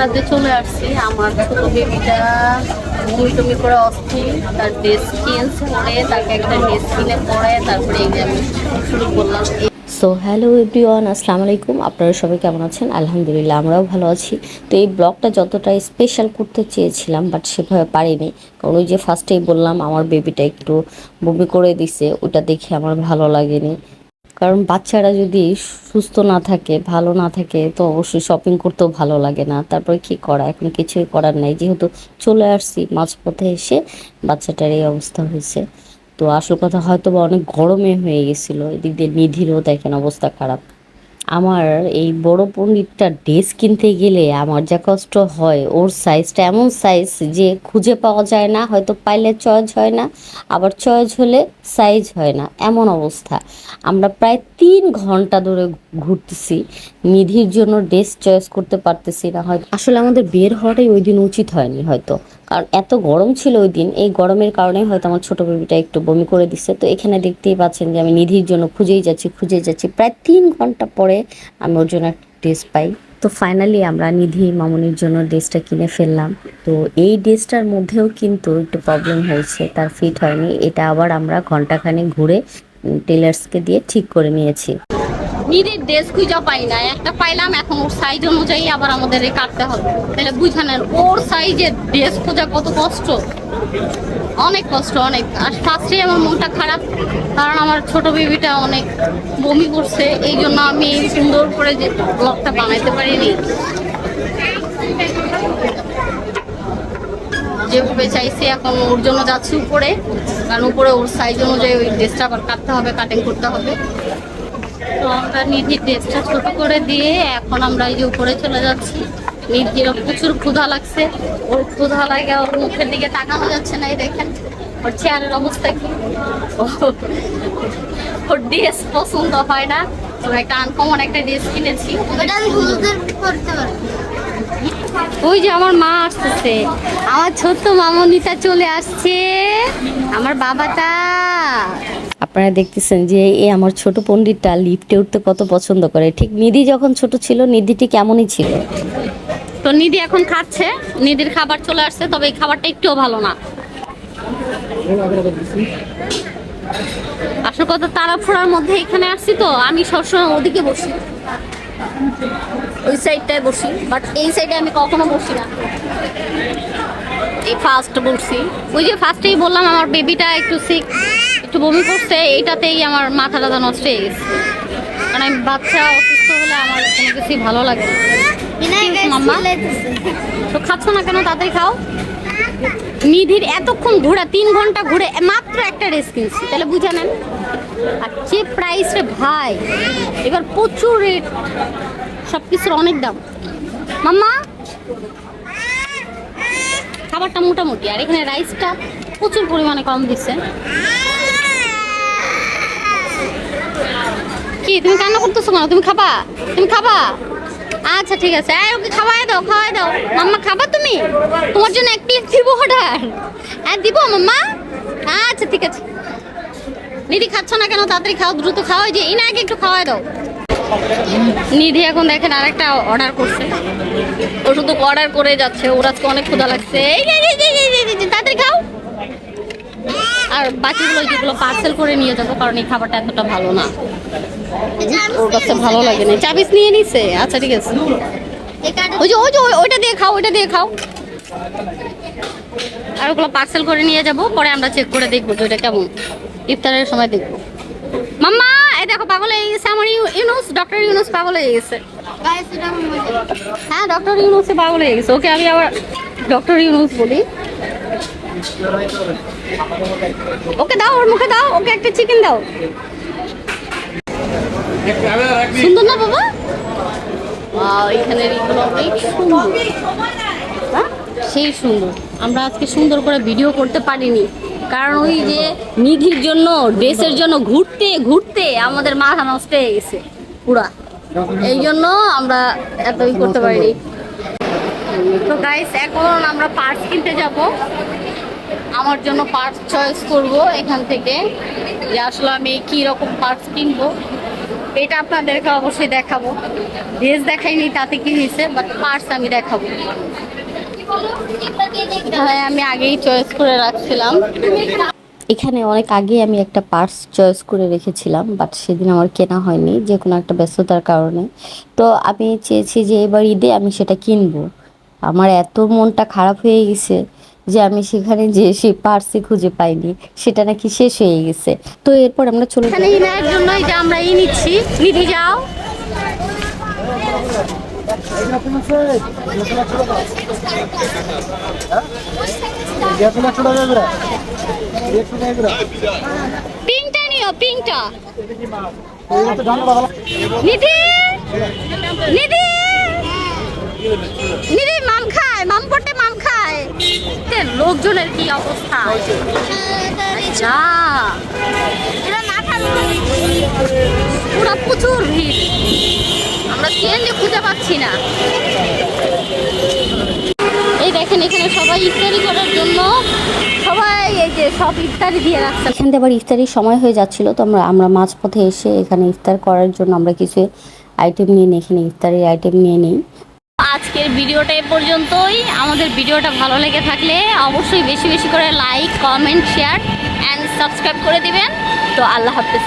রাতে চলে আসছি। আমার ছোট বেবিটা বমি করে অস্থির, তার ড্রেস চেঞ্জ করে তাকে একটা ড্রেস কিনে পরায় তারপরে এই যে আমি শুরু করলাম। সো হ্যালো এভরিওয়ান, আসসালামু আলাইকুম। আপনারা সবাই কেমন আছেন? আলহামদুলিল্লাহ, আমরাও ভালো আছি। তো এই ব্লগটা যতটা স্পেশাল করতে চেয়েছিলাম বাট সেভাবে পারিনি, কারণ ওই যে ফার্স্টেই বললাম আমার বেবিটা একটু বমি করে দিছে, ওটা দেখে আমার ভালো লাগেনি। কারণ বাচ্চারা যদি সুস্থ না থাকে, ভালো না থাকে, তো অবশ্যই শপিং করতেও ভালো লাগে না। তারপরে কি করা, এখন কিছুই করার নাই, যেহেতু চলে আসছি মাঝপথে এসে বাচ্চাটার এই অবস্থা হয়েছে। তো আসল কথা হয়তো বা অনেক গরমে হয়ে গেছিল, এদিক দিয়ে নিধিরও দেখেন অবস্থা খারাপ। আমার এই বড় পণ্ডিতটা ড্রেস কিনতে গেলে আমার যা কষ্ট হয়, ওর সাইজটা এমন সাইজ যে খুঁজে পাওয়া যায় না, হয়তো পাইলে চয়েস হয় না, আবার চয়েস হলে সাইজ হয় না, এমন অবস্থা। আমরা প্রায় 3 ঘন্টা ধরে ঘুরতেছি, নিধির জন্য ড্রেস চয়েস করতে পারতেছি না। হয়তো আসলে আমাদের বের হওয়াটাই ওই দিন উচিত হয়নি হয়তো, কারণ এত গরম ছিল ওই দিন। এই গরমের কারণে হয়তো আমার ছোট বেবিটা একটু বমি করে দিচ্ছে। তো এখানে দেখতেই পাচ্ছেন যে আমি নিধির জন্য খুঁজেই যাচ্ছি প্রায় 3 ঘন্টা পরে আমি ওর জন্য একটা ড্রেস পাই। তো ফাইনালি আমরা নিধি মামুনির জন্য ড্রেসটা কিনে ফেললাম। তো এই ড্রেসটার মধ্যেও কিন্তু একটু প্রবলেম হয়েছে, তার ফিট হয়নি। এটা আবার আমরা ঘন্টাখানেক ঘুরে টেলার্সকে দিয়ে ঠিক করে নিয়েছি। নিধির ড্রেস খুঁজে পাই না, একটা পাইলাম, এখন ওর সাইজ অনুযায়ী আবার আমাদের কাটতে হবে। তাহলে বুঝে নেন ওর সাইজের ড্রেস খোঁজা কত কষ্ট, অনেক কষ্ট অনেক। আর ফার্স্টে আমার মনটা খারাপ, কারণ আমার ছোট বেবিটা অনেক বমি করছে, এই জন্য আমি সুন্দর করে যে ব্লগটা বানাইতে পারিনি যেভাবে চাইছি। এখন ওর জন্য যাচ্ছি উপরে, কারণ উপরে ওর সাইজ অনুযায়ী ওই ড্রেসটা আবার কাটতে হবে, কাটিং করতে হবে। তো আমরা নিধির ড্রেসটা ছোট করে দিয়ে এখন আমরা এই যে উপরে চলে যাচ্ছি। নিধির প্রচুর ক্ষুধা লাগছে, ওর ক্ষুধা লাগে, ওর মুখের দিকে তাকানো যাচ্ছে না। এই দেখেন ওর চেয়ারের অবস্থা কি, ওর ড্রেস পছন্দ হয় না। তো একটা আনকমন একটা ড্রেস কিনেছি, ওই যে আমার মা আসতেছে, আমার ছোট্ট মামনিটা চলে আসছে, আমার বাবাটা। আপনারা দেখতেছেন যে এই আমার ছোট পণ্ডিতটা লিফটে উঠতে কত পছন্দ করে। ঠিক নিধি যখন ছোট ছিল, নিধিটি কেমনই ছিল। তো নিধি এখন খাচ্ছে, নিধির খাবার চলে আসছে, তবে এই খাবারটা একটুও ভালো না। আসল কথা তাড়াফোড়ার মধ্যে এখানে আসছি, তো আমি সবসময় ওদিকে বসি, ওই সাইডটায় বসি, বাট এই সাইডে আমি কখনো বসি না। এই ফার্স্ট বসছি, ওই যে ফার্স্টেই বললাম আমার বেবিটা একটু সিক, একটু বমি করছে, এইটাতেই আমার মাথা টাথা নষ্ট হয়ে গেছে। কারণ আমি বাচ্চা অসুস্থ হলে আমার কোনো কিছুই ভালো লাগে না। মাম্মা তো খাচ্ছ না কেন? তাড়াতাড়ি খাও। নিধির এতক্ষণ ঘোরা, 3 ঘন্টা ঘুরে মাত্র একটা ড্রেস কিনছি, তাহলে বুঝে নেন। আর যে প্রাইস রে ভাই, এবার প্রচুর রেট, সব কিছুর অনেক দাম। মাম্মা খাবারটা মোটামুটি, আর এখানে রাইসটা প্রচুর পরিমাণে কম দিচ্ছে। কি তুমি কান্না করতেছো কেন? তুমি খাবা, তুমি খাবা? আচ্ছা ঠিক আছে, ওকে খাওয়াই দাও, খাওয়াই দাও। মাম্মা খাবা তুমি? তোমার জন্য এক প্লেট দিব অর্ডার। হ্যাঁ দিব মাম্মা। আচ্ছা ঠিক আছে। নিধি খাচ্ছ না কেন? তাড়াতাড়ি খাও, দ্রুত খাওয়াই যে ইনাকে একটু খাওয়াই দাও। নিধি এখন দেখেন আরেকটা অর্ডার করছে, ও শুধু অর্ডার করে যাচ্ছে, ওর আজকে অনেক ক্ষুধা লাগছে। তাড়াতাড়ি খাও। আর বাকিগুলো যেগুলো পার্সেল করে নিয়ে যাবো, কারণ এই খাবারটা এতটা ভালো না, ওর কাছে ভালো লাগে না। চাবিস নিয়ে নিছে, আচ্ছা ঠিক আছে। ওই যে ওইটা দিয়ে খাও, ওইটা দিয়ে খাও। আর ওগুলো পার্সেল করে নিয়ে যাবো, পরে আমরা চেক করে দেখবো যে ওইটা কেমন, ইফতারের সময় দেখবো। মাম্মা এই দেখো পাগল হয়ে গেছে আমার ইউনুস, ডক্টর ইউনুস পাগল হয়ে গেছে। হ্যাঁ ডক্টর ইউনুস পাগল হয়ে গেছে, ওকে আমি আবার ডক্টর ইউনুস বলি। ওকে দাও, ওর মুখে দাও, ওকে একটা চিকেন দাও। সুন্দর না বাবা? এখানে সেই সুন্দর। আমরা আজকে সুন্দর করে ভিডিও করতে পারিনি, কারণ ওই যে নিধির জন্য ড্রেসের জন্য ঘুরতে ঘুরতে আমাদের মাথা নষ্ট হয়ে গেছে পুরা, এই জন্য আমরা এতই করতে পারিনি। তো গাইস এখন আমরা পার্স কিনতে যাব, আমার জন্য পার্স চয়েস করব এখান থেকে, যে আসলে আমি কি রকম পার্স কিনবো। এটা আপনাদেরকে অবশ্যই দেখাবো। ড্রেস দেখাইনি তাতে কি হয়েছে, বাট পার্স আমি দেখাবো। হ্যাঁ, আমি আগেই চয়েস করে রাখছিলাম। এখানে অনেক আগে আমি একটা পার্স চয়েস করে রেখেছিলাম, বাট সেদিন আমার কেনা হয়নি যে কোনো একটা ব্যস্ততার কারণে। তো আমি চেয়েছি যে এবার ঈদে আমি সেটা কিনবো। আমার এত মনটা খারাপ হয়ে গেছে যে আমি সেখানে যে সেই পার্সই খুঁজে পাইনি, সেটা নাকি শেষ হয়ে গেছে। তো এরপর আমরা চলে এখানে ইনায়ের জন্য এই যে আমরা নিচ্ছি। নিধি যাও। পিঙ্কটা নিও, পিঙ্কটা। নিধি, নিধি, নিধি মাম খায়, মাম পড়তে মাম খায়। লোকজনের কি অবস্থা! যা, পুরা প্রচুর ভিড়, আমরা চেঞ্জ খুঁজে পাচ্ছি না। এই দেখেন এখানে সবাই ইফতারি করার জন্য সবাই এই যে সব ইফতারি দিয়ে রাখছে। এখান থেকে আবার ইফতারির সময় হয়ে যাচ্ছিল, তো আমরা মাঝপথে এসে এখানে ইফতার করার জন্য আমরা কিছু আইটেম নিয়ে নিই, এখানে ইফতারের আইটেম নিয়ে নিই। আজকের ভিডিওটা এ পর্যন্তই। আমাদের ভিডিওটা ভালো লেগে থাকলে অবশ্যই বেশি বেশি করে like, comment, share and subscribe করে দিবেন। তো আল্লাহ হাফেজ।